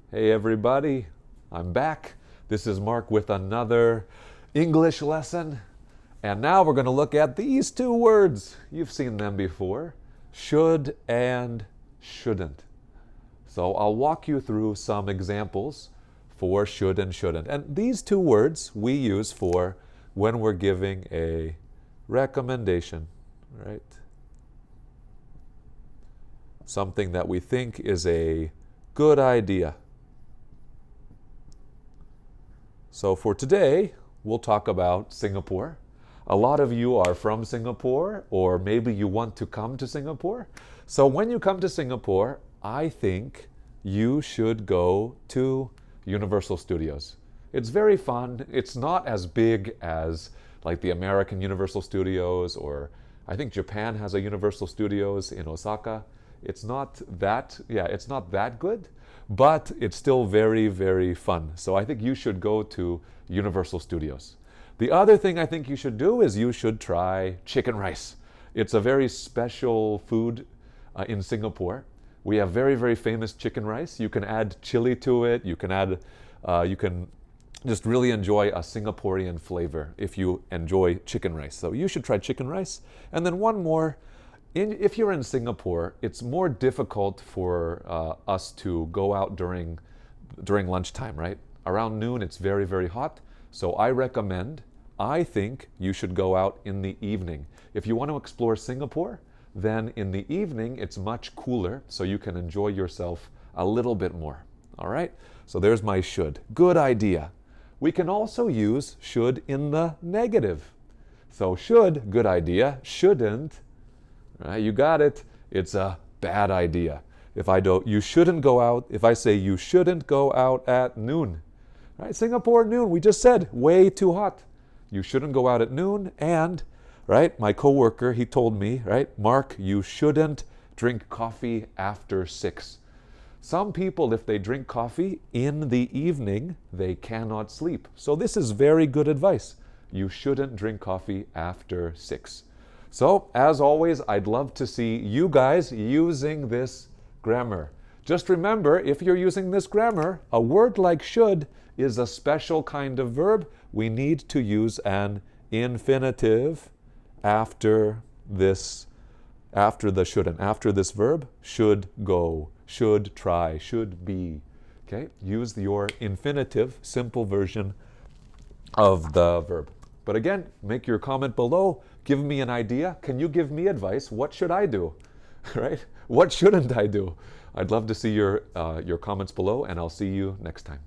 Hey everybody, I'm back. This is Mark with another English lesson. And now we're going to look at these two words. You've seen them before, should and shouldn't. So I'll walk you through some examples for should and shouldn't. And these two words we use for when we're giving a recommendation, right? Something that we think is a good idea. So for today, we'll talk about Singapore. A lot of you are from Singapore, or maybe you want to come to Singapore. So when you come to Singapore, I think you should go to Universal Studios. It's very fun. It's not as big as like the American Universal Studios, or I think Japan has a Universal Studios in Osaka. It's not that good, but it's still very, very fun. So I think you should go to Universal Studios. The other thing I think you should do is you should try chicken rice. It's a very special food in Singapore. We have very, very famous chicken rice. You can add chili to it. You can just really enjoy a Singaporean flavor if you enjoy chicken rice. So you should try chicken rice. And then one more. If you're in Singapore, it's more difficult for us to go out during lunchtime, right? Around noon, it's very, very hot. So I think you should go out in the evening. If you want to explore Singapore, then in the evening, it's much cooler, so you can enjoy yourself a little bit more. All right? So there's my should. Good idea. We can also use should in the negative. So should, good idea. Shouldn't, right, you got it. It's a bad idea. You shouldn't go out. If I say you shouldn't go out at noon, right? Singapore noon, we just said way too hot. You shouldn't go out at noon. And, right, my coworker, he told me, right, Mark, you shouldn't drink coffee after 6. Some people, if they drink coffee in the evening, they cannot sleep. So this is very good advice. You shouldn't drink coffee after 6. So, as always, I'd love to see you guys using this grammar. Just remember, if you're using this grammar, a word like should is a special kind of verb. We need to use an infinitive after the shouldn't. After this verb, should go, should try, should be. Okay? Use your infinitive, simple version of the verb. But again, make your comment below. Give me an idea. Can you give me advice? What should I do? Right? What shouldn't I do? I'd love to see your comments below, and I'll see you next time.